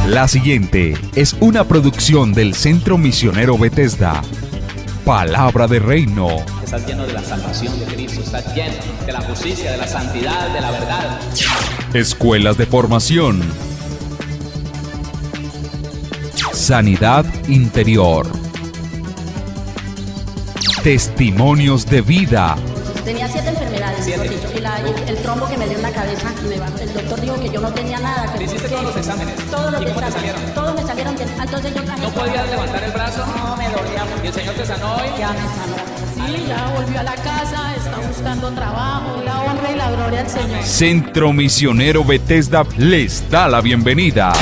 La siguiente es una producción del Centro Misionero Bethesda. Palabra de Reino. Estás lleno de la salvación de Cristo, estás lleno de la justicia, de la santidad, de la verdad. Escuelas de formación. Sanidad interior. Testimonios de vida. Tenía 7 enfermedades, mejor dicho, y el trombo que me dio en la cabeza, el doctor dijo que yo no tenía nada. Que ¿Hiciste todos los exámenes? Todos los ¿Y cómo te exámenes, salieron? todos me salieron bien. Entonces yo traje. ¿No podías levantar el brazo? No, me dolía mucho. ¿Y el Señor te sanó hoy? Ya me sanó. Sí, ya volvió a la casa, está buscando trabajo, la honra y la gloria al Señor. Centro Misionero Bethesda les da la bienvenida.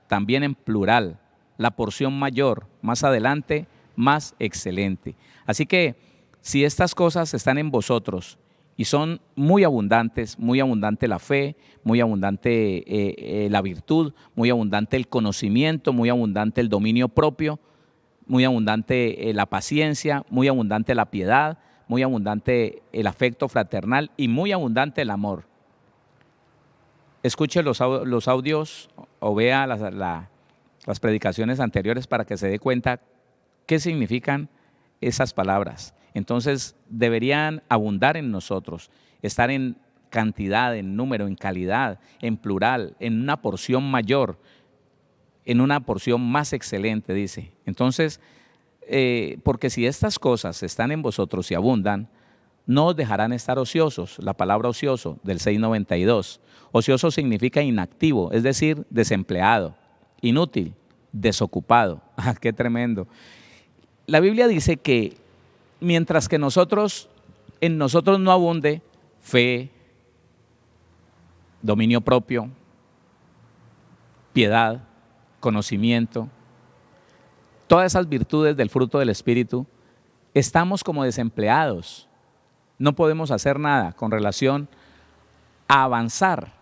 También en plural, la porción mayor, más adelante, más excelente. Así que si estas cosas están en vosotros y son muy abundante la fe, muy abundante la virtud, muy abundante el conocimiento, muy abundante el dominio propio, muy abundante la paciencia, muy abundante la piedad, muy abundante el afecto fraternal y muy abundante el amor. Escuche los audios o vea las predicaciones anteriores para que se dé cuenta qué significan esas palabras. Entonces deberían abundar en nosotros, estar en cantidad, en número, en calidad, en plural, en una porción mayor, en una porción más excelente, dice. Entonces, porque si estas cosas están en vosotros y abundan, no os dejarán estar ociosos. La palabra ocioso del 692. Ocioso significa inactivo, es decir, desempleado, inútil, desocupado. ¡Ah, qué tremendo! La Biblia dice que mientras que en nosotros no abunde fe, dominio propio, piedad, conocimiento, todas esas virtudes del fruto del Espíritu, estamos como desempleados. No podemos hacer nada con relación a avanzar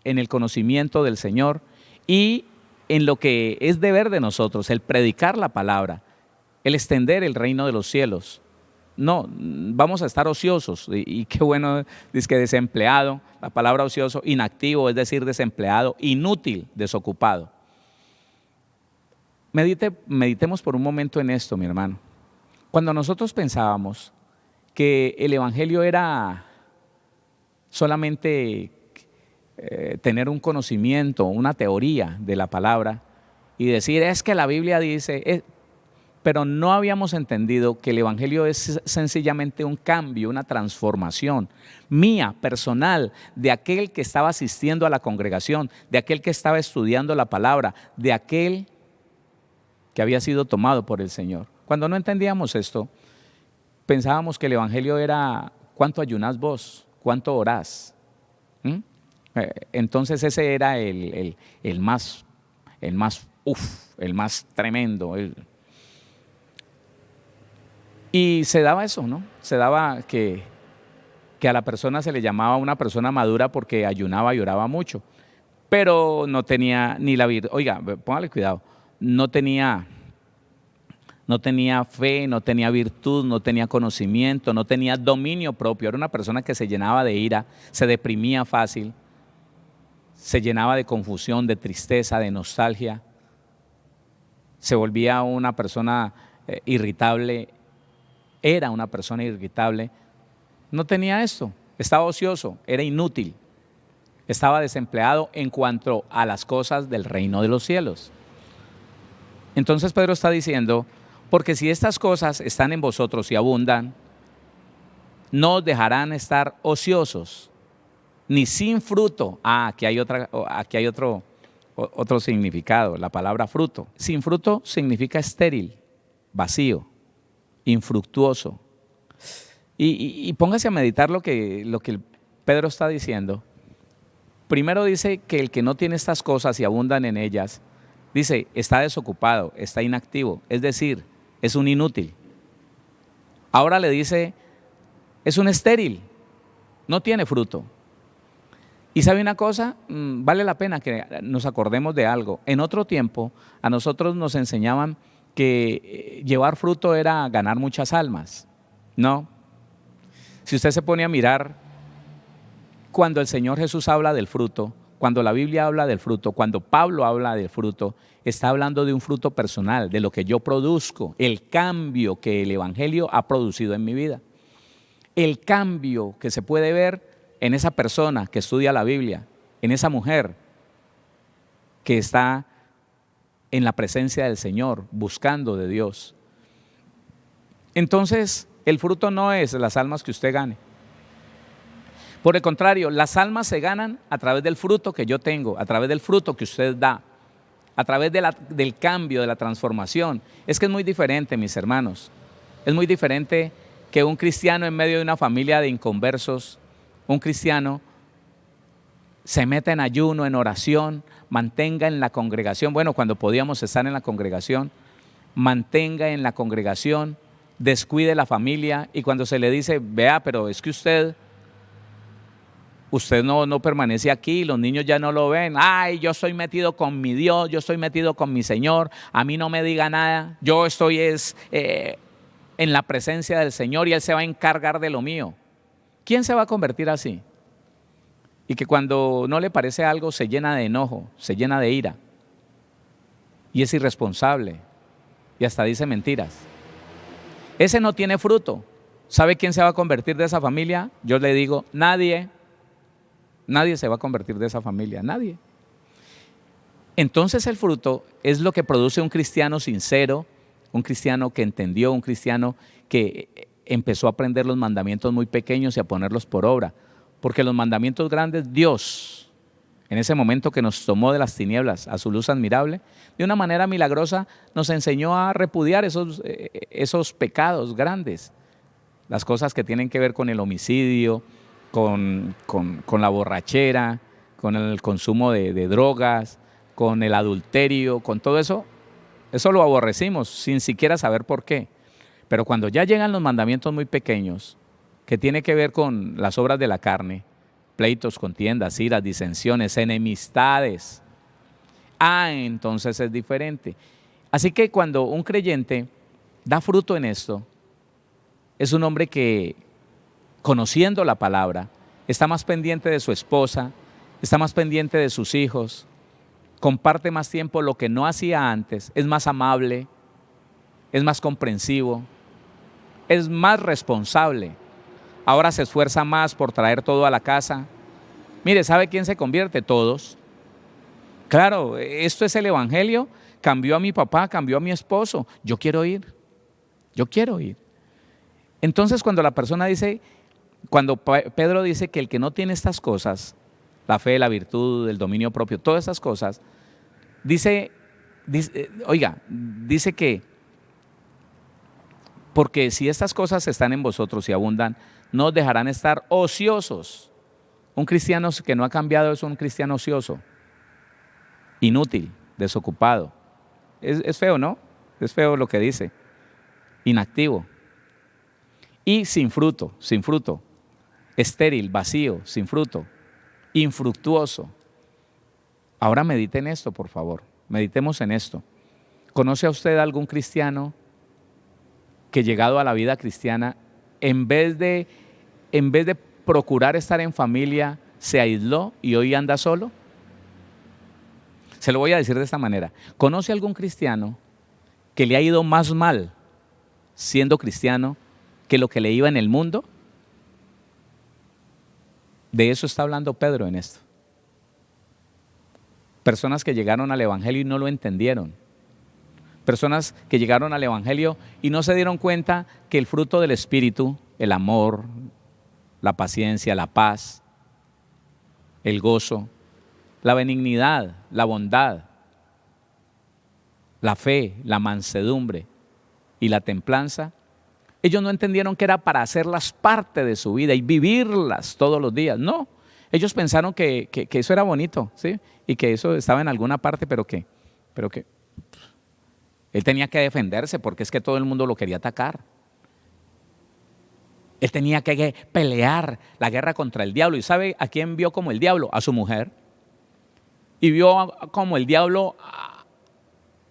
en el conocimiento del Señor y en lo que es deber de nosotros, el predicar la palabra, el extender el reino de los cielos. No, vamos a estar ociosos y qué bueno, dice que desempleado, la palabra ocioso, inactivo, es decir, desempleado, inútil, desocupado. Meditemos por un momento en esto, mi hermano. Cuando nosotros pensábamos que el evangelio era solamente tener un conocimiento, una teoría de la palabra y decir, es que la Biblia dice, pero no habíamos entendido que el evangelio es sencillamente un cambio, una transformación mía, personal, de aquel que estaba asistiendo a la congregación, de aquel que estaba estudiando la palabra, de aquel que había sido tomado por el Señor. Cuando no entendíamos esto, pensábamos que el evangelio era ¿cuánto ayunás vos? ¿Cuánto orás? Entonces ese era el más tremendo. Y se daba eso, ¿no? Se daba que a la persona se le llamaba una persona madura porque ayunaba y oraba mucho, pero no tenía ni la virtud. Oiga, póngale cuidado, no tenía fe, no tenía virtud, no tenía conocimiento, no tenía dominio propio. Era una persona que se llenaba de ira, se deprimía fácil, se llenaba de confusión, de tristeza, de nostalgia, se volvía una persona irritable. Era una persona irritable, no tenía esto, estaba ocioso, era inútil, estaba desempleado en cuanto a las cosas del reino de los cielos. Entonces Pedro está diciendo, porque si estas cosas están en vosotros y abundan, no os dejarán estar ociosos, ni sin fruto. Aquí hay otro significado, la palabra fruto. Sin fruto significa estéril, vacío, infructuoso. Y póngase a meditar lo que Pedro está diciendo. Primero dice que el que no tiene estas cosas y abundan en ellas, dice, está desocupado, está inactivo, es decir, es un inútil. Ahora le dice, es un estéril, no tiene fruto. Y ¿sabe una cosa? Vale la pena que nos acordemos de algo. En otro tiempo, a nosotros nos enseñaban que llevar fruto era ganar muchas almas. No. Si usted se pone a mirar, cuando el Señor Jesús habla del fruto, cuando la Biblia habla del fruto, cuando Pablo habla del fruto, está hablando de un fruto personal, de lo que yo produzco, el cambio que el Evangelio ha producido en mi vida. El cambio que se puede ver en esa persona que estudia la Biblia, en esa mujer que está en la presencia del Señor, buscando de Dios. Entonces, el fruto no es las almas que usted gane. Por el contrario, las almas se ganan a través del fruto que yo tengo, a través del fruto que usted da, a través del cambio, de la transformación. Es que es muy diferente, mis hermanos. Es muy diferente que un cristiano en medio de una familia de inconversos, un cristiano se meta en ayuno, en oración, mantenga en la congregación, bueno, cuando podíamos estar en la congregación, mantenga en la congregación, descuide la familia y cuando se le dice, vea, pero es que usted no permanece aquí, los niños ya no lo ven, ay, yo estoy metido con mi Dios, yo estoy metido con mi Señor, a mí no me diga nada, yo estoy en la presencia del Señor y Él se va a encargar de lo mío. ¿Quién se va a convertir así? Y que cuando no le parece algo se llena de enojo, se llena de ira y es irresponsable y hasta dice mentiras. Ese no tiene fruto. ¿Sabe quién se va a convertir de esa familia? Yo le digo, nadie. Nadie se va a convertir de esa familia, nadie. Entonces el fruto es lo que produce un cristiano sincero, un cristiano que entendió, un cristiano que empezó a aprender los mandamientos muy pequeños y a ponerlos por obra. Porque los mandamientos grandes, Dios, en ese momento que nos tomó de las tinieblas a su luz admirable, de una manera milagrosa nos enseñó a repudiar esos pecados grandes. Las cosas que tienen que ver con el homicidio, con la borrachera, con el consumo de drogas, con el adulterio, con todo eso lo aborrecimos sin siquiera saber por qué. Pero cuando ya llegan los mandamientos muy pequeños, que tiene que ver con las obras de la carne, pleitos, contiendas, iras, disensiones, enemistades, entonces es diferente. Así que cuando un creyente da fruto en esto, es un hombre que, conociendo la palabra, está más pendiente de su esposa, está más pendiente de sus hijos, comparte más tiempo lo que no hacía antes, es más amable, es más comprensivo, es más responsable. Ahora se esfuerza más por traer todo a la casa. Mire, ¿sabe quién se convierte? Todos. Claro, esto es el Evangelio, cambió a mi papá, cambió a mi esposo, yo quiero ir. Entonces cuando la persona dice, cuando Pedro dice que el que no tiene estas cosas, la fe, la virtud, el dominio propio, todas esas cosas, dice que porque si estas cosas están en vosotros y abundan, no os dejarán estar ociosos. Un cristiano que no ha cambiado es un cristiano ocioso, inútil, desocupado. Es feo, ¿no? Es feo lo que dice. Inactivo. Y sin fruto, estéril, vacío, sin fruto, infructuoso. Ahora medite en esto, por favor, meditemos en esto. ¿Conoce a usted algún cristiano que llegado a la vida cristiana, en vez de procurar estar en familia, se aisló y hoy anda solo? Se lo voy a decir de esta manera. ¿Conoce algún cristiano que le ha ido más mal siendo cristiano que lo que le iba en el mundo? De eso está hablando Pedro en esto. Personas que llegaron al Evangelio y no lo entendieron. Personas que llegaron al Evangelio y no se dieron cuenta que el fruto del Espíritu, el amor, la paciencia, la paz, el gozo, la benignidad, la bondad, la fe, la mansedumbre y la templanza, ellos no entendieron que era para hacerlas parte de su vida y vivirlas todos los días. No, ellos pensaron que eso era bonito, ¿sí? Y que eso estaba en alguna parte, pero que él tenía que defenderse porque es que todo el mundo lo quería atacar. Él tenía que pelear la guerra contra el diablo. ¿Y sabe a quién vio como el diablo? A su mujer. Y vio como el diablo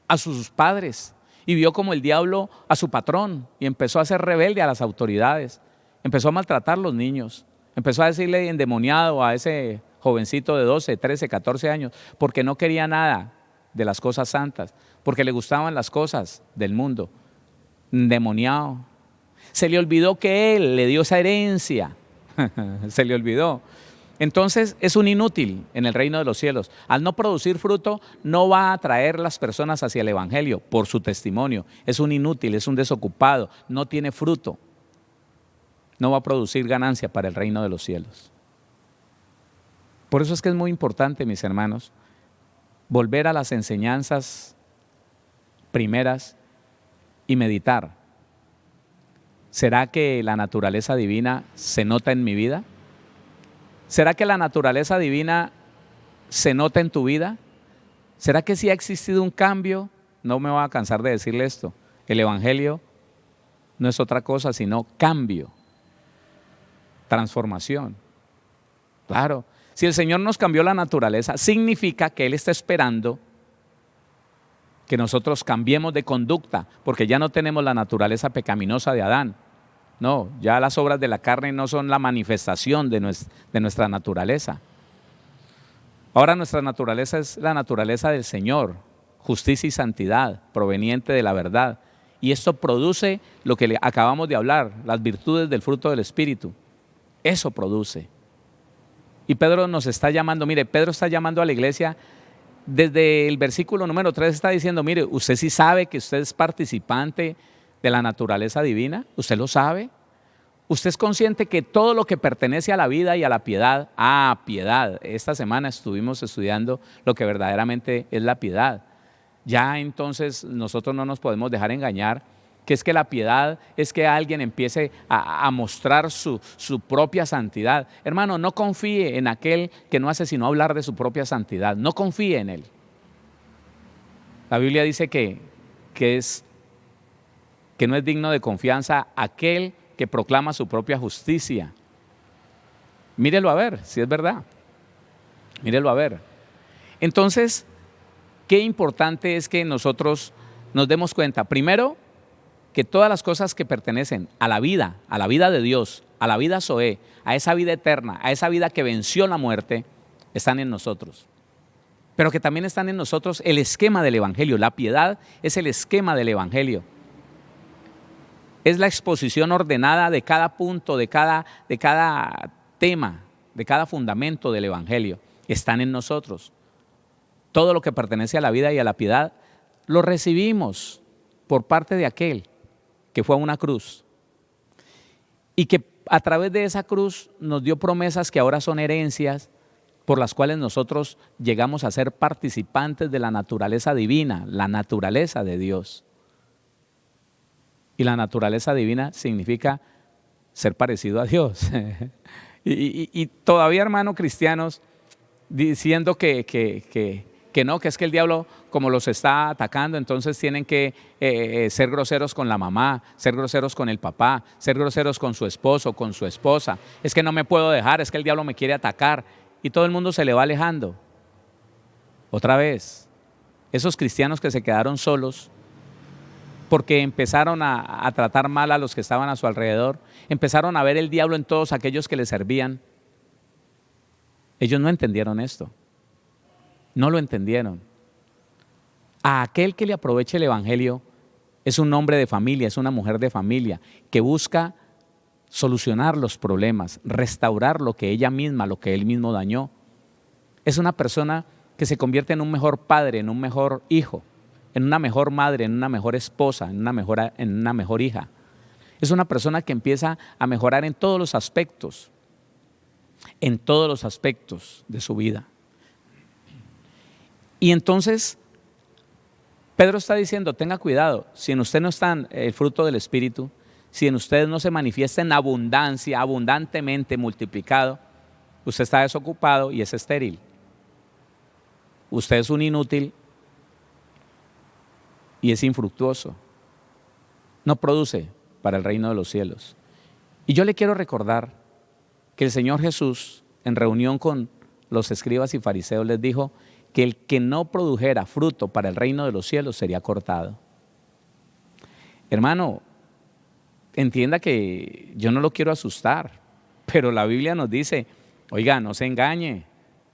a sus padres. Y vio como el diablo a su patrón. Y empezó a ser rebelde a las autoridades. Empezó a maltratar a los niños. Empezó a decirle endemoniado a ese jovencito de 12, 13, 14 años, porque no quería nada de las cosas santas, porque le gustaban las cosas del mundo, endemoniado. Se le olvidó que Él le dio esa herencia, se le olvidó. Entonces es un inútil en el reino de los cielos. Al no producir fruto, no va a atraer las personas hacia el evangelio por su testimonio. Es un inútil, es un desocupado, no tiene fruto. No va a producir ganancia para el reino de los cielos. Por eso es que es muy importante, mis hermanos, volver a las enseñanzas primeras y meditar. ¿Será que la naturaleza divina se nota en mi vida? ¿Será que la naturaleza divina se nota en tu vida? ¿Será que sí ha existido un cambio? No me voy a cansar de decirle esto. El evangelio no es otra cosa sino cambio, transformación. Claro, si el Señor nos cambió la naturaleza, significa que Él está esperando que nosotros cambiemos de conducta, porque ya no tenemos la naturaleza pecaminosa de Adán. No, ya las obras de la carne no son la manifestación de nuestra naturaleza. Ahora nuestra naturaleza es la naturaleza del Señor, justicia y santidad, proveniente de la verdad. Y esto produce lo que acabamos de hablar, las virtudes del fruto del Espíritu. Eso produce. Y Pedro nos está llamando, mire, Pedro está llamando a la iglesia desde el versículo número 3, está diciendo, mire, usted sí sabe que usted es participante de la naturaleza divina, usted lo sabe. Usted es consciente que todo lo que pertenece a la vida y a la piedad, piedad, esta semana estuvimos estudiando lo que verdaderamente es la piedad. Ya entonces nosotros no nos podemos dejar engañar, que es que la piedad es que alguien empiece a mostrar su propia santidad. Hermano, no confíe en aquel que no hace sino hablar de su propia santidad, no confíe en él. La Biblia dice que no es digno de confianza aquel que proclama su propia justicia. Mírelo a ver, si es verdad. Mírelo a ver. Entonces, qué importante es que nosotros nos demos cuenta, primero, que todas las cosas que pertenecen a la vida de Dios, a la vida Zoé, a esa vida eterna, a esa vida que venció la muerte, están en nosotros. Pero que también están en nosotros el esquema del evangelio. La piedad es el esquema del evangelio. Es la exposición ordenada de cada punto, de cada tema, de cada fundamento del evangelio. Están en nosotros. Todo lo que pertenece a la vida y a la piedad lo recibimos por parte de aquel que fue a una cruz y que a través de esa cruz nos dio promesas que ahora son herencias por las cuales nosotros llegamos a ser participantes de la naturaleza divina, la naturaleza de Dios. Y la naturaleza divina significa ser parecido a Dios. y todavía, hermanos cristianos, diciendo que no, que es que el diablo, como los está atacando, entonces tienen que ser groseros con la mamá, ser groseros con el papá, ser groseros con su esposo, con su esposa. Es que no me puedo dejar, es que el diablo me quiere atacar. Y todo el mundo se le va alejando. Otra vez, esos cristianos que se quedaron solos, porque empezaron a tratar mal a los que estaban a su alrededor, empezaron a ver el diablo en todos aquellos que le servían. Ellos no entendieron esto. No lo entendieron. A aquel que le aproveche el evangelio es un hombre de familia, es una mujer de familia que busca solucionar los problemas, restaurar lo que ella misma, lo que él mismo dañó. Es una persona que se convierte en un mejor padre, en un mejor hijo, en una mejor madre, en una mejor esposa, en una mejor hija. Es una persona que empieza a mejorar en todos los aspectos de su vida. Y entonces, Pedro está diciendo, tenga cuidado, si en usted no está el fruto del Espíritu, si en usted no se manifiesta en abundancia, abundantemente multiplicado, usted está desocupado y es estéril. Usted es un inútil y es infructuoso. No produce para el reino de los cielos. Y yo le quiero recordar que el Señor Jesús, en reunión con los escribas y fariseos, les dijo que el que no produjera fruto para el reino de los cielos sería cortado. Hermano, entienda que yo no lo quiero asustar, pero la Biblia nos dice, oiga, no se engañe,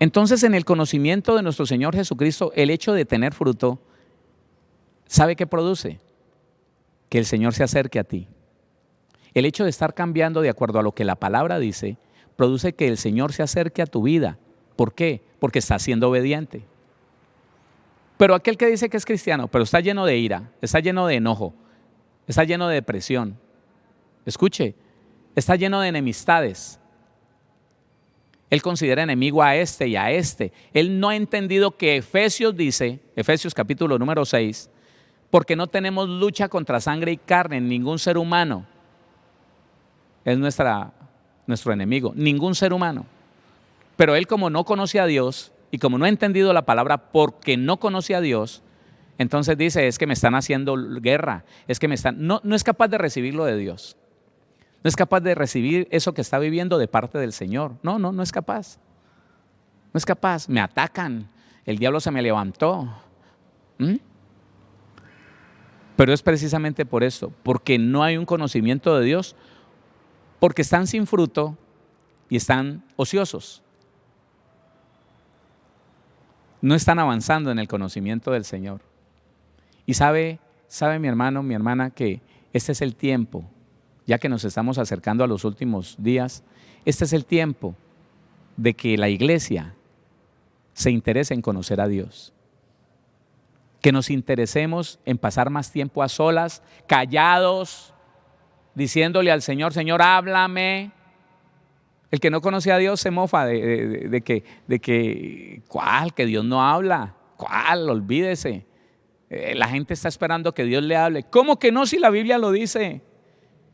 Entonces, en el conocimiento de nuestro Señor Jesucristo, el hecho de tener fruto, ¿sabe qué produce? Que el Señor se acerque a ti. El hecho de estar cambiando de acuerdo a lo que la palabra dice, produce que el Señor se acerque a tu vida. ¿Por qué? Porque estás siendo obediente. Pero aquel que dice que es cristiano, pero está lleno de ira, está lleno de enojo, está lleno de depresión, escuche, está lleno de enemistades. Él considera enemigo a este y a este. Él no ha entendido que Efesios dice, Efesios capítulo número 6, porque no tenemos lucha contra sangre y carne, ningún ser humano es nuestro enemigo, ningún ser humano. Pero él, como no conoce a Dios y como no ha entendido la palabra porque no conoce a Dios, entonces dice, es que me están haciendo guerra, es que no es capaz de recibirlo de Dios. No es capaz de recibir eso que está viviendo de parte del Señor. No es capaz. No es capaz. Me atacan. El diablo se me levantó. Pero es precisamente por eso, porque no hay un conocimiento de Dios, porque están sin fruto y están ociosos. No están avanzando en el conocimiento del Señor. Y sabe mi hermano, mi hermana, que este es el tiempo. Ya que nos estamos acercando a los últimos días, este es el tiempo de que la iglesia se interese en conocer a Dios. Que nos interesemos en pasar más tiempo a solas, callados, diciéndole al Señor, Señor, háblame. El que no conoce a Dios se mofa de que, ¿cuál? Que Dios no habla. ¿Cuál? Olvídese. La gente está esperando que Dios le hable. ¿Cómo que no si la Biblia lo dice?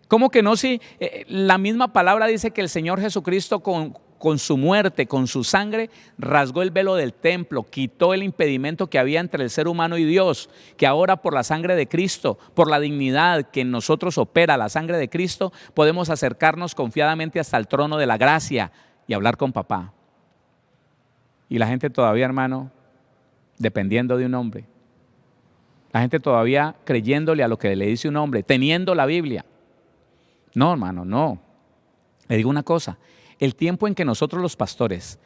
¿Cómo que no si la misma palabra dice que el Señor Jesucristo con su muerte, con su sangre, rasgó el velo del templo, quitó el impedimento que había entre el ser humano y Dios, que ahora por la sangre de Cristo, por la dignidad que en nosotros opera la sangre de Cristo, podemos acercarnos confiadamente hasta el trono de la gracia y hablar con papá? Y la gente todavía, hermano, dependiendo de un hombre. La gente todavía creyéndole a lo que le dice un hombre, teniendo la Biblia. No, hermano, no. Le digo una cosa, el tiempo en que nosotros los pastores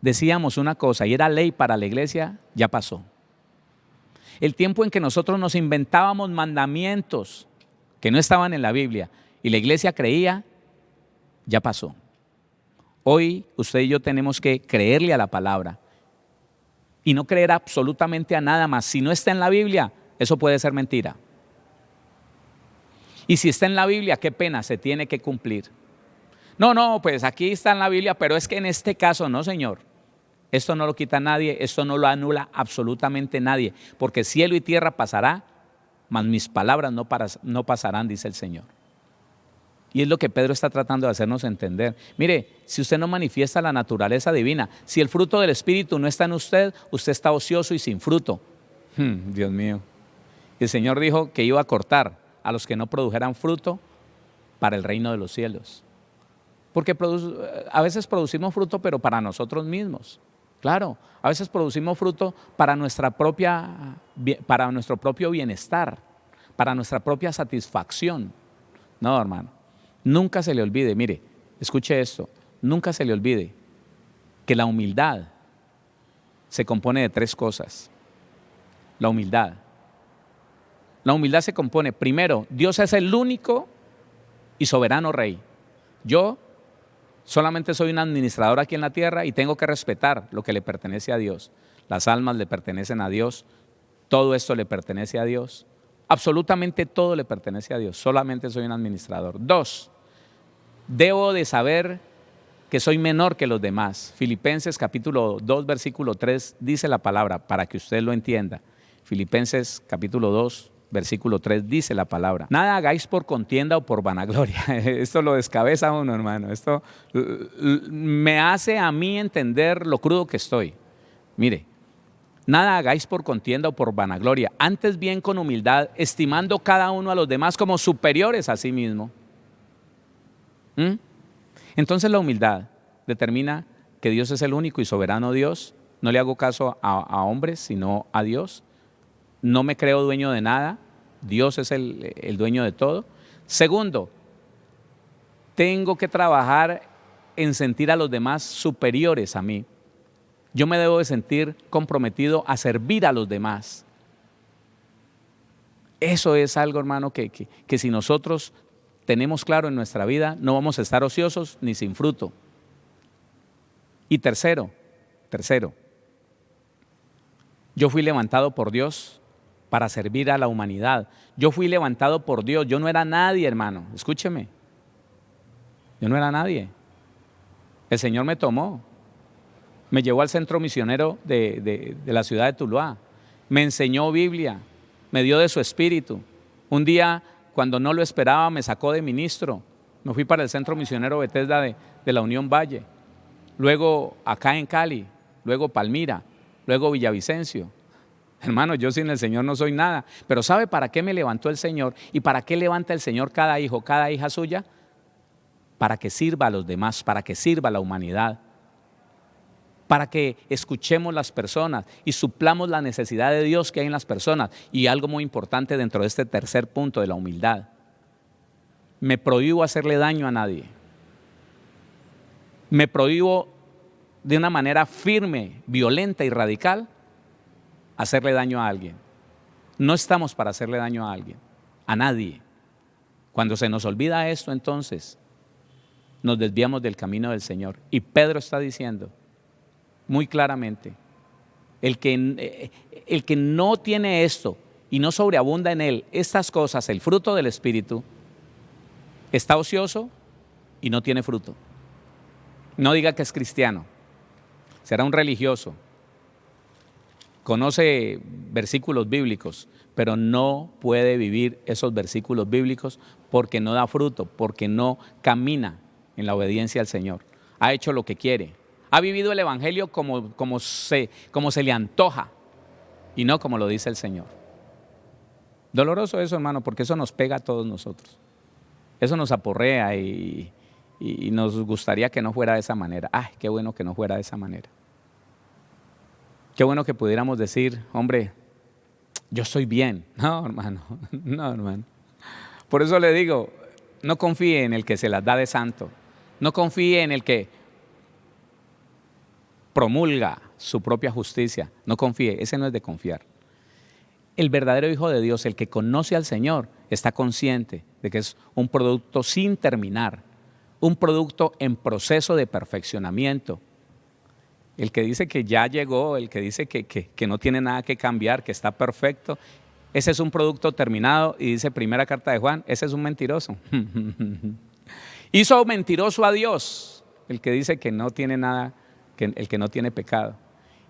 decíamos una cosa y era ley para la iglesia, ya pasó. El tiempo en que nosotros nos inventábamos mandamientos que no estaban en la Biblia y la iglesia creía, ya pasó. Hoy usted y yo tenemos que creerle a la palabra y no creer absolutamente a nada más. Si no está en la Biblia, eso puede ser mentira. Y si está en la Biblia, qué pena, se tiene que cumplir. No, pues aquí está en la Biblia, pero es que en este caso no, Señor. Esto no lo quita nadie, esto no lo anula absolutamente nadie, porque cielo y tierra pasará, mas mis palabras no pasarán, dice el Señor. Y es lo que Pedro está tratando de hacernos entender. Mire, si usted no manifiesta la naturaleza divina, si el fruto del Espíritu no está en usted, usted está ocioso y sin fruto. Dios mío. El Señor dijo que iba a cortar a los que no produjeran fruto para el reino de los cielos. Porque a veces producimos fruto, pero para nosotros mismos. Claro, a veces producimos fruto para nuestro propio bienestar, para nuestra propia satisfacción. No, hermano, nunca se le olvide, mire, escuche esto, nunca se le olvide que la humildad se compone de tres cosas. La humildad se compone, primero, Dios es el único y soberano Rey. Yo solamente soy un administrador aquí en la tierra y tengo que respetar lo que le pertenece a Dios. Las almas le pertenecen a Dios, todo esto le pertenece a Dios, absolutamente todo le pertenece a Dios, solamente soy un administrador. Dos, debo de saber que soy menor que los demás. Filipenses capítulo 2, versículo 3 dice la palabra, para que usted lo entienda. Filipenses capítulo 2, versículo 3 dice la palabra: nada hagáis por contienda o por vanagloria. Esto lo descabeza a uno, hermano. Esto me hace a mí entender lo crudo que estoy. Mire, nada hagáis por contienda o por vanagloria, antes bien con humildad, estimando cada uno a los demás como superiores a sí mismo. Entonces la humildad determina que Dios es el único y soberano Dios. No le hago caso a hombres, sino a Dios. No me creo dueño de nada, Dios es el dueño de todo. Segundo, tengo que trabajar en sentir a los demás superiores a mí. Yo me debo de sentir comprometido a servir a los demás. Eso es algo, hermano, que si nosotros tenemos claro en nuestra vida, no vamos a estar ociosos ni sin fruto. Y tercero, yo fui levantado por Dios para servir a la humanidad. Yo fui levantado por Dios. Yo no era nadie, hermano. Escúcheme. Yo no era nadie. El Señor me tomó. Me llevó al centro misionero de la ciudad de Tuluá. Me enseñó Biblia. Me dio de su espíritu. Un día, cuando no lo esperaba, me sacó de ministro. Me fui para el centro misionero Bethesda de la Unión Valle. Luego acá en Cali. Luego Palmira. Luego Villavicencio. Hermano, yo sin el Señor no soy nada. Pero ¿sabe para qué me levantó el Señor? ¿Y para qué levanta el Señor cada hijo, cada hija suya? Para que sirva a los demás, para que sirva a la humanidad. Para que escuchemos las personas y suplamos la necesidad de Dios que hay en las personas. Y algo muy importante dentro de este tercer punto de la humildad. Me prohíbo hacerle daño a nadie. Me prohíbo de una manera firme, violenta y radical hacerle daño a alguien. No estamos para hacerle daño a alguien, a nadie. Cuando se nos olvida esto, entonces nos desviamos del camino del Señor. Y Pedro está diciendo muy claramente, el que no tiene esto y no sobreabunda en él estas cosas, el fruto del Espíritu, está ocioso y no tiene fruto. No diga que es cristiano, será un religioso, conoce versículos bíblicos, pero no puede vivir esos versículos bíblicos porque no da fruto, porque no camina en la obediencia al Señor. Ha hecho lo que quiere, ha vivido el evangelio como se le antoja y no como lo dice el Señor. Doloroso eso, hermano, porque eso nos pega a todos nosotros. Eso nos aporrea y nos gustaría que no fuera de esa manera. Ay, qué bueno que no fuera de esa manera. Qué bueno que pudiéramos decir, hombre, yo estoy bien. No, hermano, no, hermano. Por eso le digo, no confíe en el que se las da de santo. No confíe en el que promulga su propia justicia. No confíe, ese no es de confiar. El verdadero Hijo de Dios, el que conoce al Señor, está consciente de que es un producto sin terminar, un producto en proceso de perfeccionamiento. El que dice que ya llegó, el que dice que no tiene nada que cambiar, que está perfecto, ese es un producto terminado y dice primera carta de Juan, ese es un mentiroso. Hizo mentiroso a Dios, el que dice que no tiene nada, el que no tiene pecado.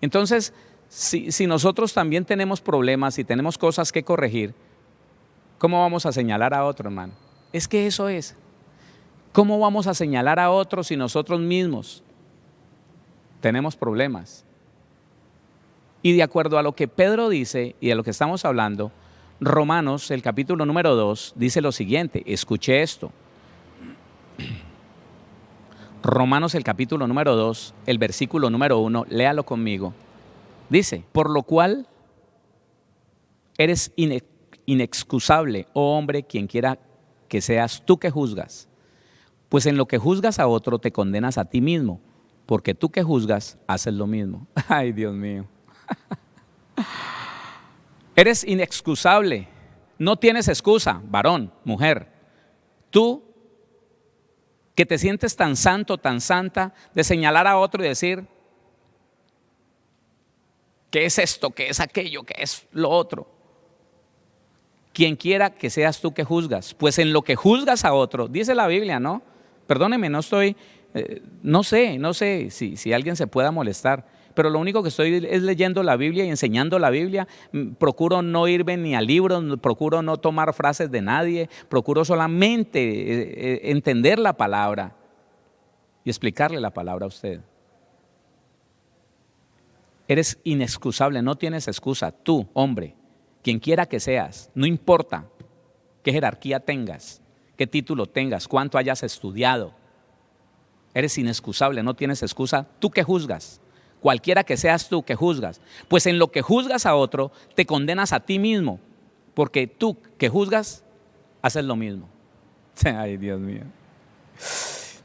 Entonces, si nosotros también tenemos problemas y tenemos cosas que corregir, ¿cómo vamos a señalar a otro, hermano? Es que eso es. ¿Cómo vamos a señalar a otros si nosotros mismos tenemos problemas? Y de acuerdo a lo que Pedro dice y de lo que estamos hablando, Romanos, el capítulo número 2, dice lo siguiente, escuche esto. Romanos, el capítulo número 2, el versículo número 1, léalo conmigo. Dice, por lo cual eres inexcusable, oh hombre, quien quiera que seas tú que juzgas. Pues en lo que juzgas a otro te condenas a ti mismo, porque tú que juzgas haces lo mismo. Ay, Dios mío. Eres inexcusable, no tienes excusa, varón, mujer. Tú que te sientes tan santo, tan santa, de señalar a otro y decir, ¿qué es esto? ¿Qué es aquello? ¿Qué es lo otro? Quien quiera que seas tú que juzgas, pues en lo que juzgas a otro, dice la Biblia, ¿no? Perdóneme, no estoy, no sé si alguien se pueda molestar, pero lo único que estoy es leyendo la Biblia y enseñando la Biblia. Procuro no irme ni a libros, procuro no tomar frases de nadie, procuro solamente entender la palabra y explicarle la palabra a usted. Eres inexcusable, no tienes excusa, tú, hombre, quien quiera que seas, no importa qué jerarquía tengas, qué título tengas, cuánto hayas estudiado, eres inexcusable, no tienes excusa, tú que juzgas, cualquiera que seas tú que juzgas, pues en lo que juzgas a otro te condenas a ti mismo, porque tú que juzgas haces lo mismo. Ay, Dios mío.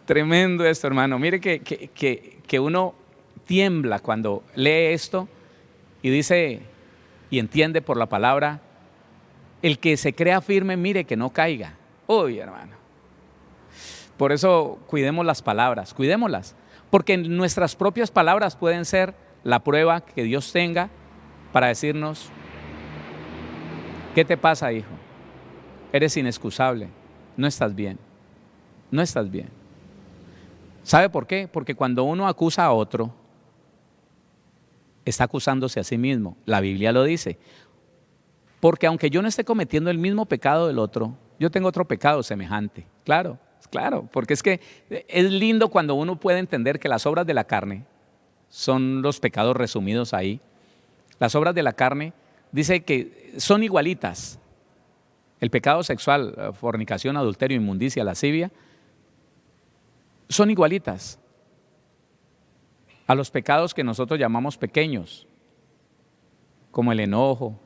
Tremendo esto, hermano. Mire que uno tiembla cuando lee esto y dice y entiende por la palabra: el que se crea firme, mire que no caiga. Uy, hermano. Por eso cuidemos las palabras, cuidémoslas, porque nuestras propias palabras pueden ser la prueba que Dios tenga para decirnos: ¿qué te pasa, hijo? Eres inexcusable, no estás bien, no estás bien. ¿Sabe por qué? Porque cuando uno acusa a otro, está acusándose a sí mismo. La Biblia lo dice. Porque aunque yo no esté cometiendo el mismo pecado del otro, yo tengo otro pecado semejante. Claro, claro, porque es que es lindo cuando uno puede entender que las obras de la carne son los pecados resumidos ahí. Las obras de la carne dice que son igualitas. El pecado sexual, fornicación, adulterio, inmundicia, lascivia, son igualitas a los pecados que nosotros llamamos pequeños, como el enojo,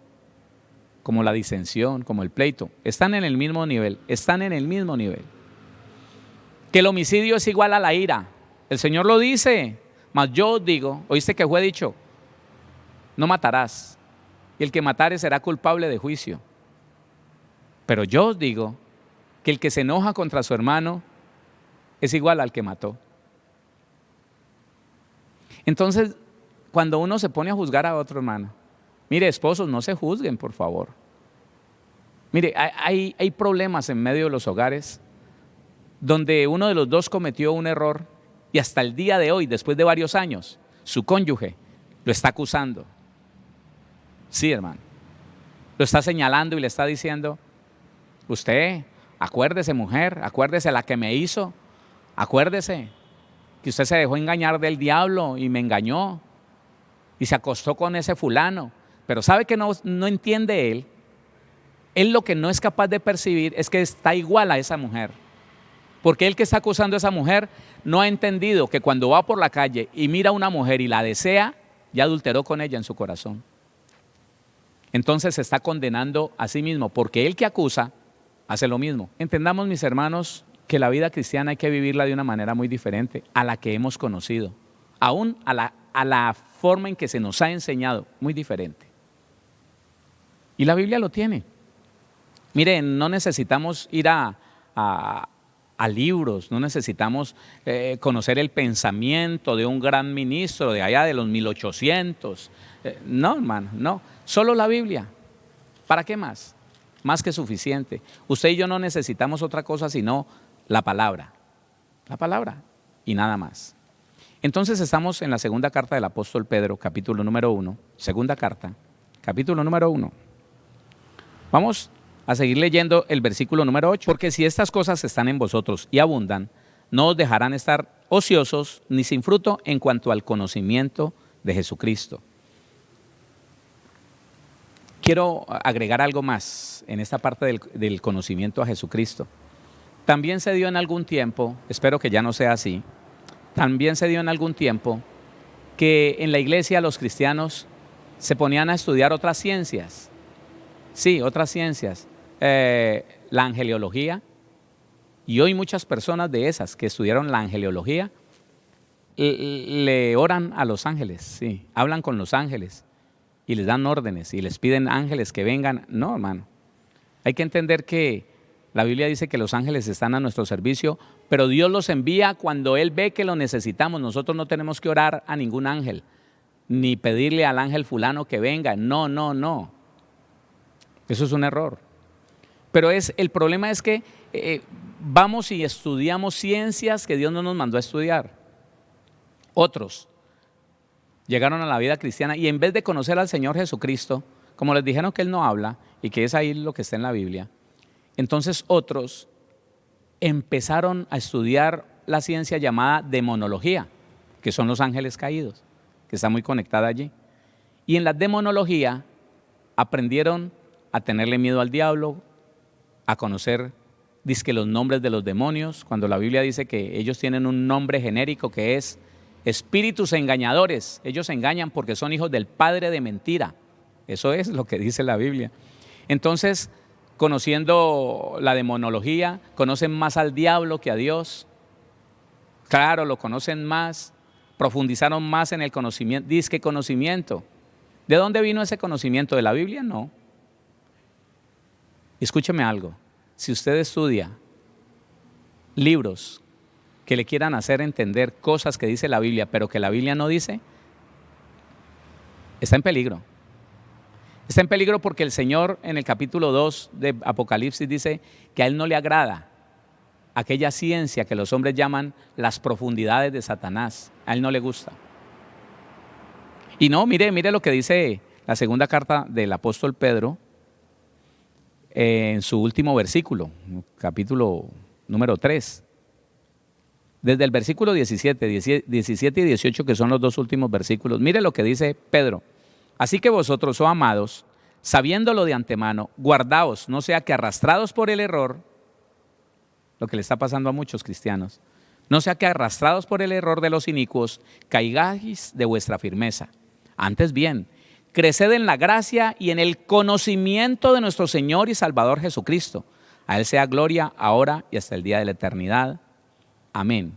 como la disensión, como el pleito. Están en el mismo nivel, están en el mismo nivel. Que el homicidio es igual a la ira. El Señor lo dice, mas yo os digo, oíste que fue dicho: no matarás, y el que matare será culpable de juicio. Pero yo os digo que el que se enoja contra su hermano es igual al que mató. Entonces, cuando uno se pone a juzgar a otro hermano, mire, esposos, no se juzguen, por favor. Mire, hay problemas en medio de los hogares donde uno de los dos cometió un error y hasta el día de hoy, después de varios años, su cónyuge lo está acusando. Sí, hermano. Lo está señalando y le está diciendo: usted, acuérdese, mujer, acuérdese la que me hizo, acuérdese que usted se dejó engañar del diablo y me engañó y se acostó con ese fulano. Pero ¿sabe que no entiende él? Él lo que no es capaz de percibir es que está igual a esa mujer. Porque él que está acusando a esa mujer no ha entendido que cuando va por la calle y mira a una mujer y la desea, ya adulteró con ella en su corazón. Entonces se está condenando a sí mismo, porque él que acusa hace lo mismo. Entendamos, mis hermanos, que la vida cristiana hay que vivirla de una manera muy diferente a la que hemos conocido, aún a la forma en que se nos ha enseñado, muy diferente. Y la Biblia lo tiene. Miren, no necesitamos ir a libros, no necesitamos conocer el pensamiento de un gran ministro de allá de los 1800. No, hermano, no. Solo la Biblia. ¿Para qué más? Más que suficiente. Usted y yo no necesitamos otra cosa sino la palabra. La palabra y nada más. Entonces estamos en la segunda carta del apóstol Pedro, capítulo número 1. Segunda carta, capítulo número 1. Vamos a seguir leyendo el versículo número 8. Porque si estas cosas están en vosotros y abundan, no os dejarán estar ociosos ni sin fruto en cuanto al conocimiento de Jesucristo. Quiero agregar algo más en esta parte del conocimiento a Jesucristo. También se dio en algún tiempo, espero que ya no sea así, también se dio en algún tiempo que en la iglesia los cristianos se ponían a estudiar otras ciencias. Sí, otras ciencias. La angeliología. Y hoy muchas personas de esas que estudiaron la angeliología le oran a los ángeles, sí, hablan con los ángeles y les dan órdenes y les piden ángeles que vengan. No, hermano. Hay que entender que la Biblia dice que los ángeles están a nuestro servicio, pero Dios los envía cuando Él ve que lo necesitamos. Nosotros no tenemos que orar a ningún ángel, ni pedirle al ángel fulano que venga. No, no, no. Eso es un error. Pero el problema es que vamos y estudiamos ciencias que Dios no nos mandó a estudiar. Otros llegaron a la vida cristiana y en vez de conocer al Señor Jesucristo, como les dijeron que Él no habla y que es ahí lo que está en la Biblia, entonces otros empezaron a estudiar la ciencia llamada demonología, que son los ángeles caídos, que está muy conectada allí. Y en la demonología aprendieron a tenerle miedo al diablo, a conocer dizque los nombres de los demonios, cuando la Biblia dice que ellos tienen un nombre genérico que es espíritus engañadores. Ellos engañan porque son hijos del padre de mentira. Eso es lo que dice la Biblia. Entonces, conociendo la demonología, conocen más al diablo que a Dios. Claro, lo conocen más, profundizaron más en el conocimiento. Dice que conocimiento. ¿De dónde vino ese conocimiento? ¿De la Biblia? No. Escúcheme algo. Si usted estudia libros que le quieran hacer entender cosas que dice la Biblia, pero que la Biblia no dice, está en peligro. Está en peligro porque el Señor en el capítulo 2 de Apocalipsis dice que a Él no le agrada aquella ciencia que los hombres llaman las profundidades de Satanás. A Él no le gusta. Y no, mire lo que dice la segunda carta del apóstol Pedro en su último versículo, capítulo número 3. Desde el versículo 17 y 18, que son los dos últimos versículos, mire lo que dice Pedro. Así que vosotros, oh amados, sabiéndolo de antemano, guardaos, no sea que arrastrados por el error, lo que le está pasando a muchos cristianos, no sea que arrastrados por el error de los inicuos, caigáis de vuestra firmeza. Antes bien, creced en la gracia y en el conocimiento de nuestro Señor y Salvador Jesucristo. A Él sea gloria ahora y hasta el día de la eternidad. Amén.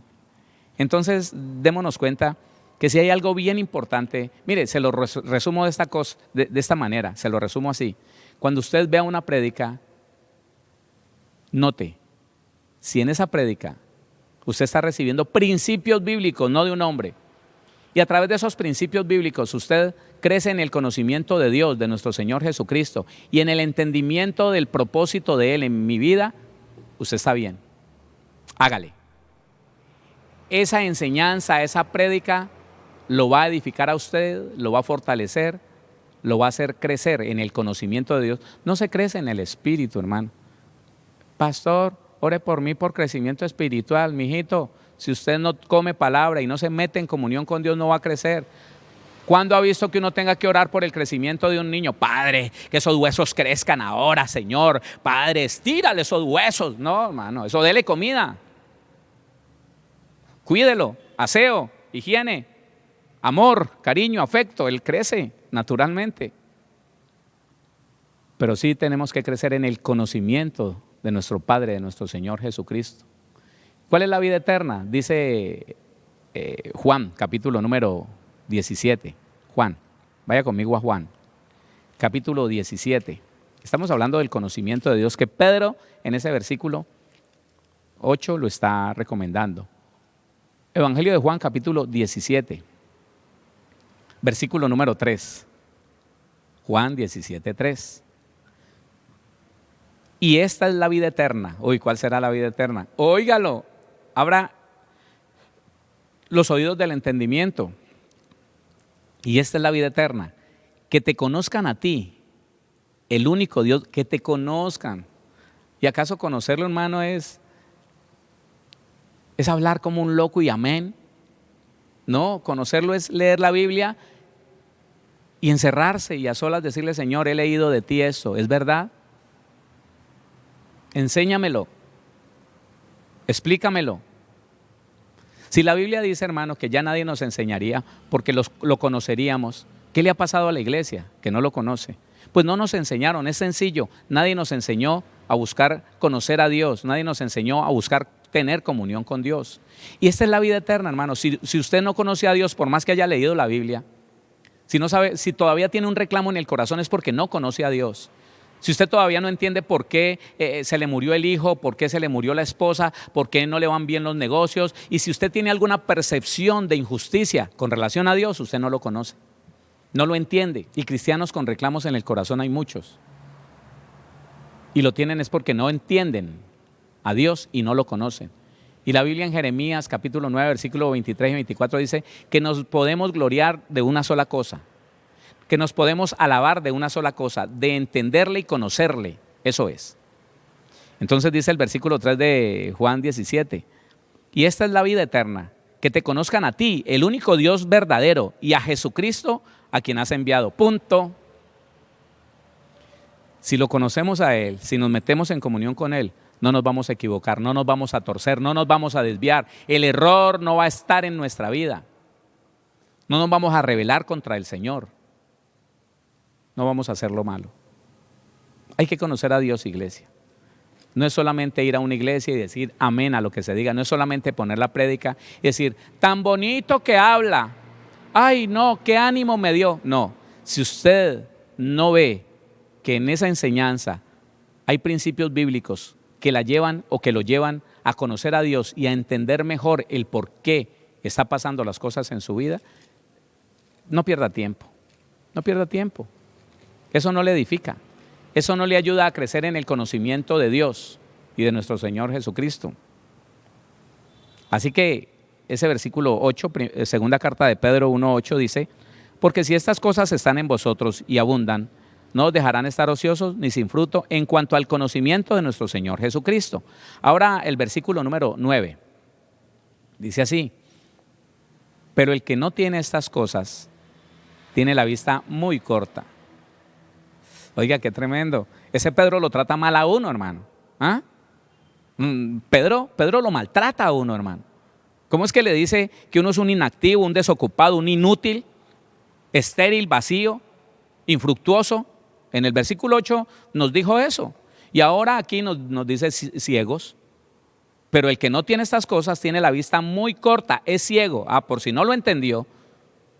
Entonces, démonos cuenta que si hay algo bien importante, mire, se lo resumo de esta manera, se lo resumo así. Cuando usted vea una prédica, note, si en esa prédica usted está recibiendo principios bíblicos, no de un hombre, y a través de esos principios bíblicos usted crece en el conocimiento de Dios, de nuestro Señor Jesucristo, y en el entendimiento del propósito de Él en mi vida, usted está bien. Hágale. Esa enseñanza, esa prédica, lo va a edificar a usted, lo va a fortalecer, lo va a hacer crecer en el conocimiento de Dios. No se crece en el espíritu, hermano. Pastor, ore por mí por crecimiento espiritual, mijito. Si usted no come palabra y no se mete en comunión con Dios, no va a crecer. ¿Cuándo ha visto que uno tenga que orar por el crecimiento de un niño? Padre, que esos huesos crezcan ahora, Señor. Padre, estírale esos huesos. No, hermano, eso dele comida. Cuídelo, aseo, higiene, amor, cariño, afecto. Él crece naturalmente. Pero sí tenemos que crecer en el conocimiento de nuestro Padre, de nuestro Señor Jesucristo. ¿Cuál es la vida eterna? Dice Juan, capítulo número 17. Juan, vaya conmigo a Juan, capítulo 17. Estamos hablando del conocimiento de Dios que Pedro en ese versículo 8 lo está recomendando. Evangelio de Juan, capítulo 17, versículo número 3. Juan 17, 3. Y esta es la vida eterna. Uy, ¿cuál será la vida eterna? Óigalo, abra los oídos del entendimiento. Y esta es la vida eterna, que te conozcan a ti, el único Dios, que te conozcan. ¿Y acaso conocerlo, hermano, es hablar como un loco y amén? No, conocerlo es leer la Biblia y encerrarse y a solas decirle, Señor, he leído de ti esto, ¿es verdad? Enséñamelo, explícamelo. Si la Biblia dice, hermano, que ya nadie nos enseñaría porque lo conoceríamos, ¿qué le ha pasado a la iglesia que no lo conoce? Pues no nos enseñaron, es sencillo. Nadie nos enseñó a buscar conocer a Dios, nadie nos enseñó a buscar tener comunión con Dios. Y esta es la vida eterna, hermano. Si usted no conoce a Dios, por más que haya leído la Biblia, si no sabe, si todavía tiene un reclamo en el corazón, es porque no conoce a Dios. Si usted todavía no entiende por qué se le murió el hijo, por qué se le murió la esposa, por qué no le van bien los negocios, y si usted tiene alguna percepción de injusticia con relación a Dios, usted no lo conoce, no lo entiende. Y cristianos con reclamos en el corazón hay muchos. Y lo tienen es porque no entienden a Dios y no lo conocen. Y la Biblia en Jeremías capítulo 9, versículo 23 y 24 dice que nos podemos gloriar de una sola cosa, que nos podemos alabar de una sola cosa, de entenderle y conocerle. Eso es. Entonces dice el versículo 3 de Juan 17, y esta es la vida eterna, que te conozcan a ti, el único Dios verdadero, y a Jesucristo, a quien has enviado. Punto. Si lo conocemos a Él, si nos metemos en comunión con Él, no nos vamos a equivocar, no nos vamos a torcer, no nos vamos a desviar. El error no va a estar en nuestra vida. No nos vamos a rebelar contra el Señor. No vamos a hacer lo malo. Hay que conocer a Dios, iglesia. No es solamente ir a una iglesia y decir amén a lo que se diga. No es solamente poner la prédica y decir, tan bonito que habla. Ay, no, qué ánimo me dio. No, si usted no ve que en esa enseñanza hay principios bíblicos que la llevan o que lo llevan a conocer a Dios y a entender mejor el por qué está pasando las cosas en su vida, no pierda tiempo. No pierda tiempo. Eso no le edifica. Eso no le ayuda a crecer en el conocimiento de Dios y de nuestro Señor Jesucristo. Así que ese versículo 8, segunda carta de Pedro 1:8 dice, porque si estas cosas están en vosotros y abundan, no os dejarán estar ociosos ni sin fruto en cuanto al conocimiento de nuestro Señor Jesucristo. Ahora el versículo número 9 dice así, pero el que no tiene estas cosas tiene la vista muy corta. Oiga, qué tremendo. Ese Pedro lo trata mal a uno, hermano. ¿Ah? Pedro lo maltrata a uno, hermano. ¿Cómo es que le dice que uno es un inactivo, un desocupado, un inútil, estéril, vacío, infructuoso? En el versículo 8 nos dijo eso. Y ahora aquí nos dice ciegos. Pero el que no tiene estas cosas tiene la vista muy corta, es ciego. Por si no lo entendió,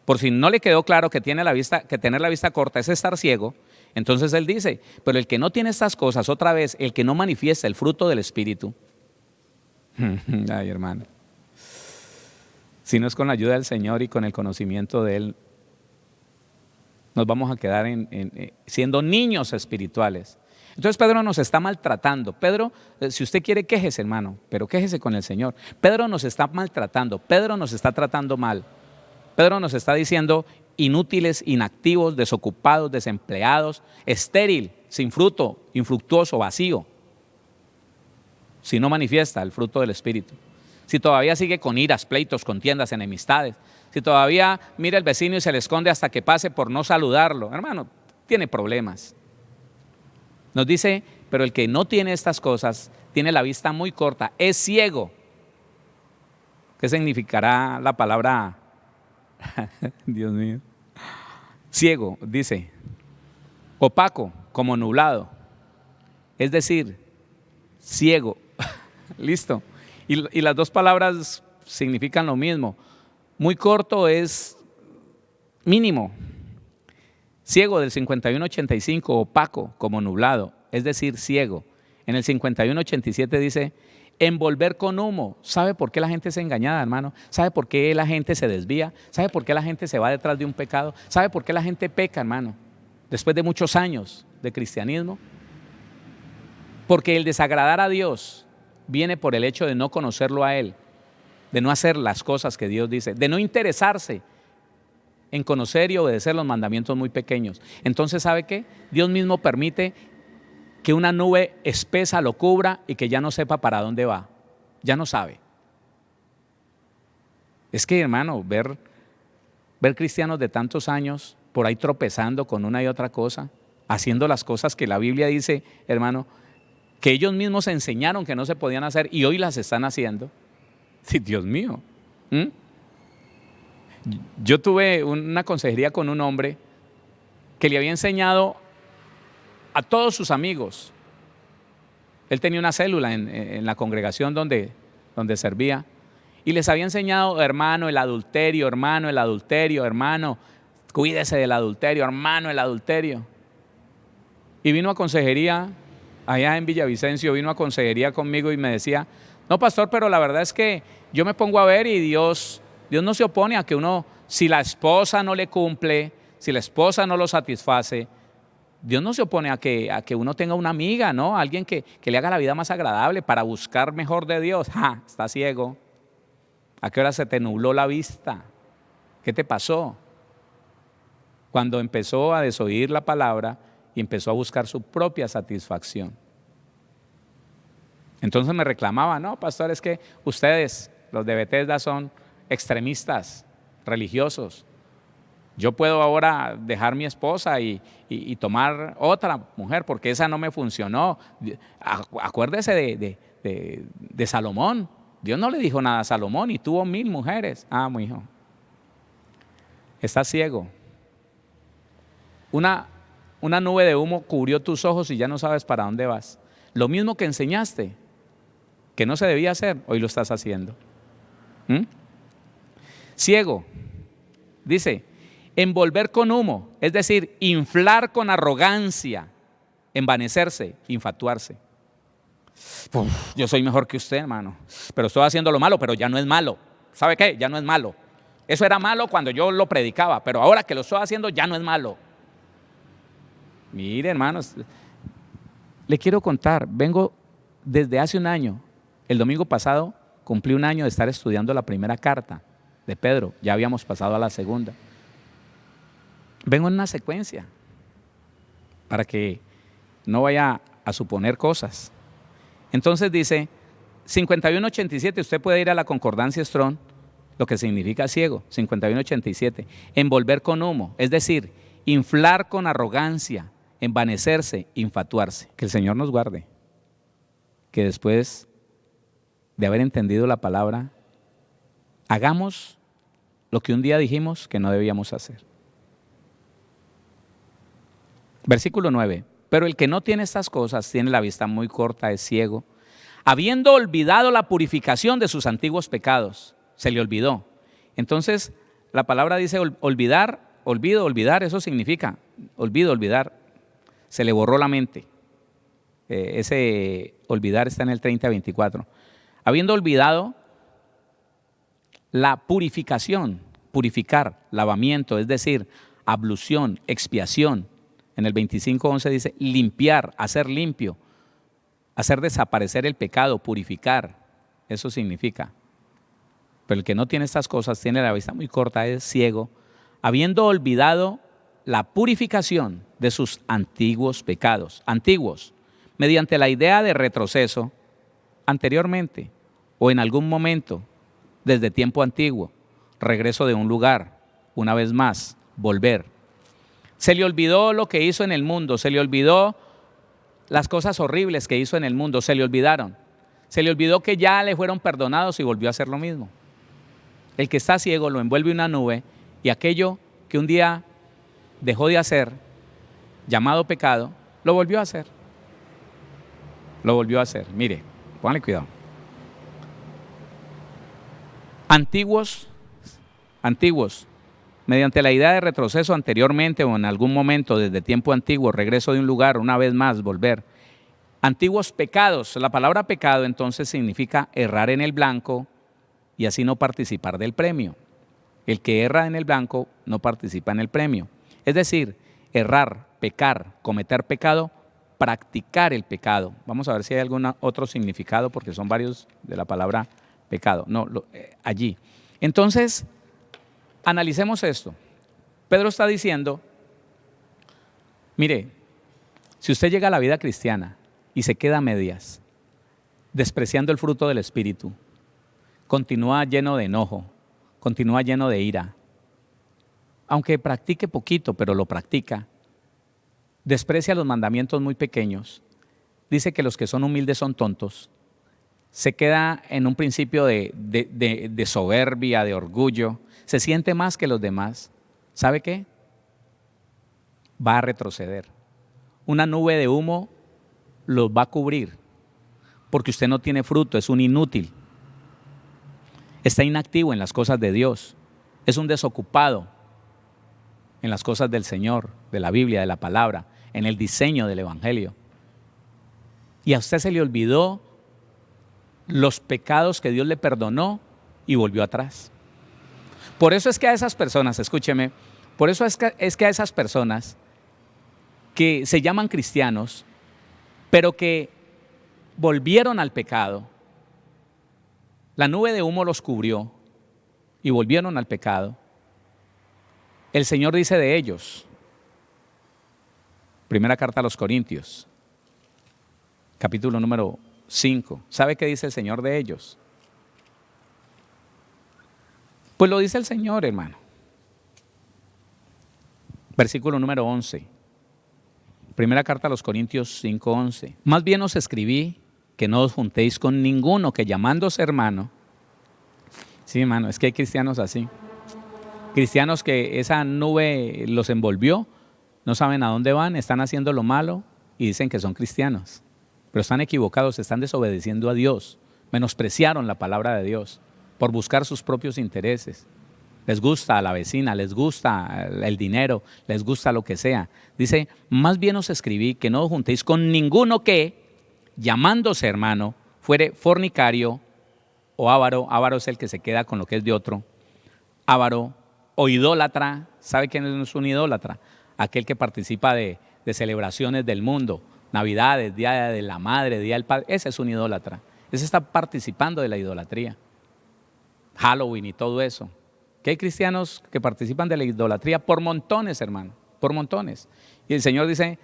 por si no le quedó claro que tener la vista corta es estar ciego, entonces él dice, pero el que no tiene estas cosas, otra vez, el que no manifiesta el fruto del Espíritu. Ay, hermano. Si no es con la ayuda del Señor y con el conocimiento de Él, nos vamos a quedar siendo niños espirituales. Entonces Pedro nos está maltratando. Pedro, si usted quiere, quéjese, hermano, pero quéjese con el Señor. Pedro nos está maltratando, Pedro nos está tratando mal. Pedro nos está diciendo inútiles, inactivos, desocupados, desempleados, estéril, sin fruto, infructuoso, vacío. Si no manifiesta el fruto del Espíritu. Si todavía sigue con iras, pleitos, contiendas, enemistades. Si todavía mira al vecino y se le esconde hasta que pase por no saludarlo. Hermano, tiene problemas. Nos dice, pero el que no tiene estas cosas tiene la vista muy corta, es ciego. ¿Qué significará la palabra? Dios mío. Ciego, dice, opaco, como nublado. Es decir, ciego. Listo. Y las dos palabras significan lo mismo. Muy corto es mínimo. Ciego del 5185, opaco, como nublado, es decir, ciego. En el 5187 dice, envolver con humo. ¿Sabe por qué la gente es engañada, hermano? ¿Sabe por qué la gente se desvía? ¿Sabe por qué la gente se va detrás de un pecado? ¿Sabe por qué la gente peca, hermano? Después de muchos años de cristianismo. Porque el desagradar a Dios viene por el hecho de no conocerlo a Él, de no hacer las cosas que Dios dice, de no interesarse en conocer y obedecer los mandamientos muy pequeños. Entonces, ¿sabe qué? Dios mismo permite que una nube espesa lo cubra y que ya no sepa para dónde va. Ya no sabe. Es que, hermano, ver cristianos de tantos años por ahí tropezando con una y otra cosa, haciendo las cosas que la Biblia dice, hermano, que ellos mismos enseñaron que no se podían hacer y hoy las están haciendo. Sí, Dios mío. Yo tuve una consejería con un hombre que le había enseñado a todos sus amigos. Él tenía una célula en la congregación donde servía y les había enseñado, hermano, el adulterio, hermano, cuídese del adulterio, hermano, el adulterio. Y vino a consejería allá en Villavicencio, vino a consejería conmigo y me decía, no, pastor, pero la verdad es que yo me pongo a ver y Dios no se opone a que uno, si la esposa no le cumple, si la esposa no lo satisface, Dios no se opone a que uno tenga una amiga, ¿no? Alguien que le haga la vida más agradable para buscar mejor de Dios. Está ciego. ¿A qué hora se te nubló la vista? ¿Qué te pasó? Cuando empezó a desoír la palabra y empezó a buscar su propia satisfacción. Entonces me reclamaba, no, pastor, es que ustedes, los de Bethesda, son extremistas religiosos. Yo puedo ahora dejar mi esposa y tomar otra mujer porque esa no me funcionó. Acuérdese de Salomón. Dios no le dijo nada a Salomón y tuvo 1000 mujeres. Mi hijo, estás ciego. Una nube de humo cubrió tus ojos y ya no sabes para dónde vas. Lo mismo que enseñaste, que no se debía hacer, hoy lo estás haciendo. Ciego, dice, envolver con humo, es decir, inflar con arrogancia, envanecerse, infatuarse. Yo soy mejor que usted, hermano, pero estoy haciendo lo malo, pero ya no es malo. ¿Sabe qué? Ya no es malo. Eso era malo cuando yo lo predicaba, pero ahora que lo estoy haciendo ya no es malo. Mire, hermanos, le quiero contar, vengo desde hace un año. El domingo pasado cumplí un año de estar estudiando la primera carta de Pedro, ya habíamos pasado a la segunda. Vengo en una secuencia para que no vaya a suponer cosas. Entonces dice 5187, usted puede ir a la concordancia Strong, lo que significa ciego, 5187, envolver con humo, es decir, inflar con arrogancia, envanecerse, infatuarse. Que el Señor nos guarde, que después de haber entendido la palabra, hagamos lo que un día dijimos que no debíamos hacer. Versículo 9, pero el que no tiene estas cosas tiene la vista muy corta, es ciego, habiendo olvidado la purificación de sus antiguos pecados. Se le olvidó. Entonces, la palabra dice olvidar, olvidar, eso significa olvidar. Se le borró la mente. Ese olvidar está en el 30-24. Habiendo olvidado la purificación, purificar, lavamiento, es decir, ablución, expiación. En el 25:11 dice limpiar, hacer limpio, hacer desaparecer el pecado, purificar. Eso significa. Pero el que no tiene estas cosas tiene la vista muy corta, es ciego, habiendo olvidado la purificación de sus antiguos pecados. Antiguos, mediante la idea de retroceso, anteriormente o en algún momento, desde tiempo antiguo, regreso de un lugar, una vez más, volver. Se le olvidó lo que hizo en el mundo, se le olvidó las cosas horribles que hizo en el mundo, se le olvidaron. Se le olvidó que ya le fueron perdonados y volvió a hacer lo mismo. El que está ciego lo envuelve una nube y aquello que un día dejó de hacer, llamado pecado, lo volvió a hacer. Lo volvió a hacer. Mire, póngale cuidado. Antiguos, mediante la idea de retroceso anteriormente o en algún momento desde tiempo antiguo, regreso de un lugar, una vez más, volver. Antiguos pecados, la palabra pecado entonces significa errar en el blanco y así no participar del premio. El que erra en el blanco no participa en el premio. Es decir, errar, pecar, cometer pecado, practicar el pecado. Vamos a ver si hay algún otro significado porque son varios de la palabra pecado. No, allí. Entonces, analicemos esto. Pedro está diciendo, mire, si usted llega a la vida cristiana y se queda a medias, despreciando el fruto del Espíritu, continúa lleno de enojo, continúa lleno de ira, aunque practique poquito, pero lo practica, desprecia los mandamientos muy pequeños, dice que los que son humildes son tontos, se queda en un principio de soberbia, de orgullo, se siente más que los demás. ¿Sabe qué? Va a retroceder. Una nube de humo los va a cubrir porque usted no tiene fruto, es un inútil. Está inactivo en las cosas de Dios, es un desocupado en las cosas del Señor, de la Biblia, de la palabra, en el diseño del Evangelio. Y a usted se le olvidó los pecados que Dios le perdonó y volvió atrás. Por eso es que a esas personas, escúcheme, por eso es que a esas personas que se llaman cristianos, pero que volvieron al pecado, la nube de humo los cubrió y volvieron al pecado. El Señor dice de ellos, primera carta a los Corintios, capítulo número 5. ¿Sabe qué dice el Señor de ellos? Pues lo dice el Señor, hermano. Versículo número 11. Primera carta a los Corintios 5:11. Más bien os escribí que no os juntéis con ninguno que llamándose hermano. Sí, hermano, es que hay cristianos así. Cristianos que esa nube los envolvió, no saben a dónde van, están haciendo lo malo y dicen que son cristianos. pero están equivocados, están desobedeciendo a Dios, menospreciaron la palabra de Dios por buscar sus propios intereses. Les gusta a la vecina, les gusta el dinero, les gusta lo que sea. Dice, más bien os escribí que no os juntéis con ninguno que, llamándose hermano, fuere fornicario o avaro. Avaro es el que se queda con lo que es de otro. Avaro o idólatra. ¿Sabe quién es un idólatra? Aquel que participa de celebraciones del mundo, Navidades, Día de la Madre, Día del Padre. Ese es un idólatra. Ese está participando de la idolatría. Halloween y todo eso. Que hay cristianos que participan de la idolatría por montones, hermano, por montones. Y el Señor dice,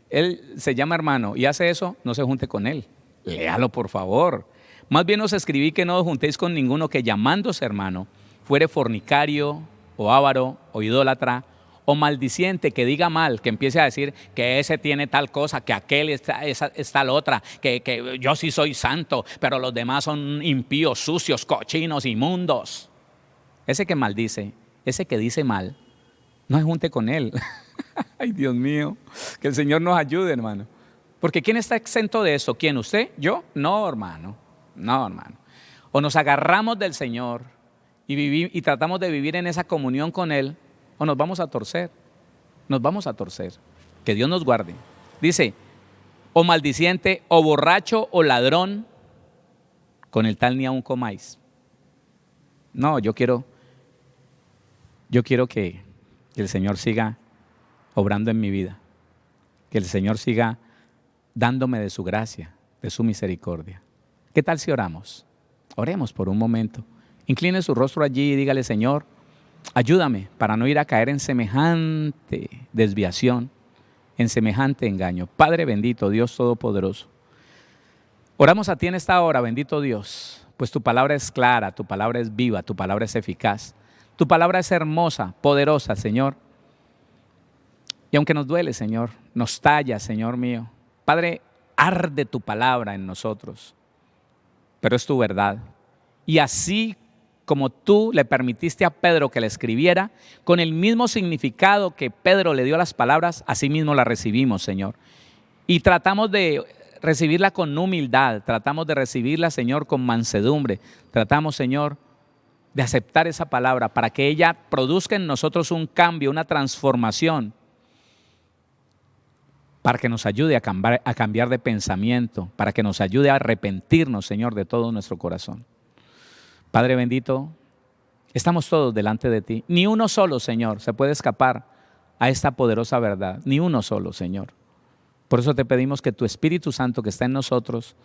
Él se llama hermano y hace eso, no se junte con Él. Léalo, por favor. Más bien os escribí que no os juntéis con ninguno que, llamándose hermano, fuere fornicario o avaro o idólatra o maldiciente, que diga mal, que empiece a decir que ese tiene tal cosa, que aquel es tal otra, que yo sí soy santo, pero los demás son impíos, sucios, cochinos, inmundos. Ese que maldice, ese que dice mal, no se junte con él. Ay, Dios mío, que el Señor nos ayude, hermano. Porque ¿quién está exento de eso? ¿Quién? ¿Usted? ¿Yo? No, hermano. No, hermano. O nos agarramos del Señor y tratamos de vivir en esa comunión con Él, o nos vamos a torcer. Nos vamos a torcer. Que Dios nos guarde. Dice, o maldiciente, o borracho, o ladrón, con el tal ni aun comáis. No, yo quiero que el Señor siga obrando en mi vida, que el Señor siga dándome de su gracia, de su misericordia. ¿Qué tal si oramos? Oremos por un momento. Incline su rostro allí y dígale, Señor, ayúdame para no ir a caer en semejante desviación, en semejante engaño. Padre bendito, Dios Todopoderoso, oramos a ti en esta hora, bendito Dios, pues tu palabra es clara, tu palabra es viva, tu palabra es eficaz. Tu palabra es hermosa, poderosa, Señor. Y aunque nos duele, Señor, nos talla, Señor mío. Padre, arde tu palabra en nosotros, pero es tu verdad. Y así como tú le permitiste a Pedro que la escribiera, con el mismo significado que Pedro le dio a las palabras, así mismo la recibimos, Señor. Y tratamos de recibirla con humildad, tratamos de recibirla, Señor, con mansedumbre. Tratamos, Señor, de aceptar esa palabra para que ella produzca en nosotros un cambio, una transformación, para que nos ayude a cambiar de pensamiento, para que nos ayude a arrepentirnos, Señor, de todo nuestro corazón. Padre bendito, estamos todos delante de ti. Ni uno solo, Señor, se puede escapar a esta poderosa verdad. Ni uno solo, Señor. Por eso te pedimos que tu Espíritu Santo que está en nosotros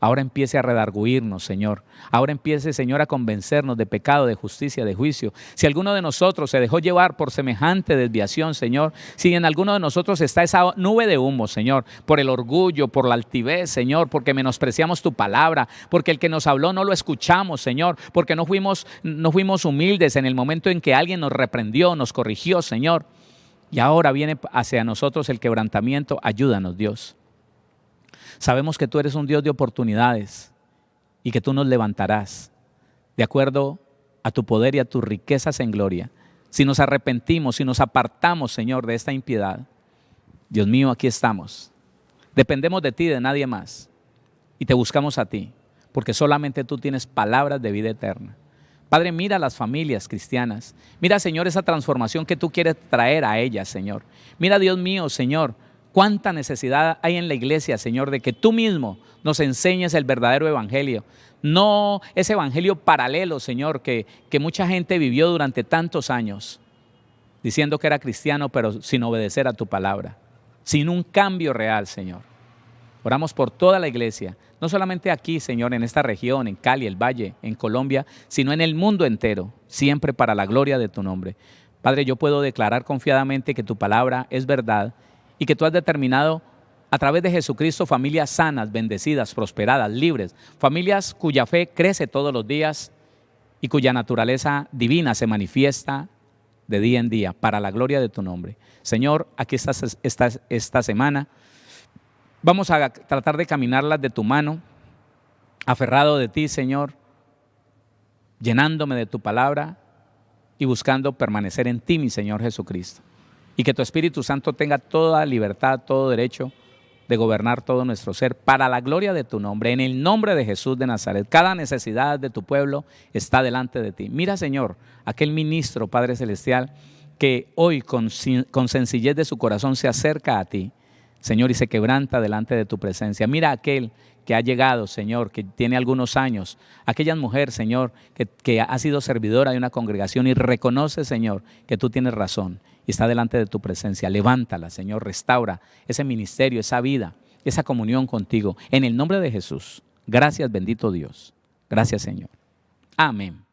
ahora empiece a redarguirnos, Señor. Ahora empiece, Señor, a convencernos de pecado, de justicia, de juicio. Si alguno de nosotros se dejó llevar por semejante desviación, Señor, si en alguno de nosotros está esa nube de humo, Señor, por el orgullo, por la altivez, Señor, porque menospreciamos tu palabra, porque el que nos habló no lo escuchamos, Señor, porque no fuimos humildes en el momento en que alguien nos reprendió, nos corrigió, Señor. Y ahora viene hacia nosotros el quebrantamiento. Ayúdanos, Dios. Sabemos que tú eres un Dios de oportunidades y que tú nos levantarás de acuerdo a tu poder y a tus riquezas en gloria. Si nos arrepentimos, si nos apartamos, Señor, de esta impiedad, Dios mío, aquí estamos. Dependemos de ti, de nadie más. Y te buscamos a ti, porque solamente tú tienes palabras de vida eterna. Padre, mira a las familias cristianas. Mira, Señor, esa transformación que tú quieres traer a ellas, Señor. Mira, Dios mío, Señor, cuánta necesidad hay en la iglesia, Señor, de que tú mismo nos enseñes el verdadero evangelio. No ese evangelio paralelo, Señor, que mucha gente vivió durante tantos años, diciendo que era cristiano, pero sin obedecer a tu palabra, sin un cambio real, Señor. Oramos por toda la iglesia, no solamente aquí, Señor, en esta región, en Cali, el Valle, en Colombia, sino en el mundo entero, siempre para la gloria de tu nombre. Padre, yo puedo declarar confiadamente que tu palabra es verdad y que tú has determinado a través de Jesucristo familias sanas, bendecidas, prosperadas, libres, familias cuya fe crece todos los días y cuya naturaleza divina se manifiesta de día en día para la gloria de tu nombre. Señor, aquí estás esta semana. Vamos a tratar de caminarlas de tu mano, aferrado de ti, Señor, llenándome de tu palabra y buscando permanecer en ti, mi Señor Jesucristo. Y que tu Espíritu Santo tenga toda libertad, todo derecho de gobernar todo nuestro ser para la gloria de tu nombre, en el nombre de Jesús de Nazaret. Cada necesidad de tu pueblo está delante de ti. Mira, Señor, aquel ministro, Padre Celestial, que hoy con sencillez de su corazón se acerca a ti, Señor, y se quebranta delante de tu presencia. Mira aquel que ha llegado, Señor, que tiene algunos años, aquella mujer, Señor, que ha sido servidora de una congregación y reconoce, Señor, que tú tienes razón y está delante de tu presencia. Levántala, Señor, restaura ese ministerio, esa vida, esa comunión contigo. En el nombre de Jesús. Gracias, bendito Dios. Gracias, Señor. Amén.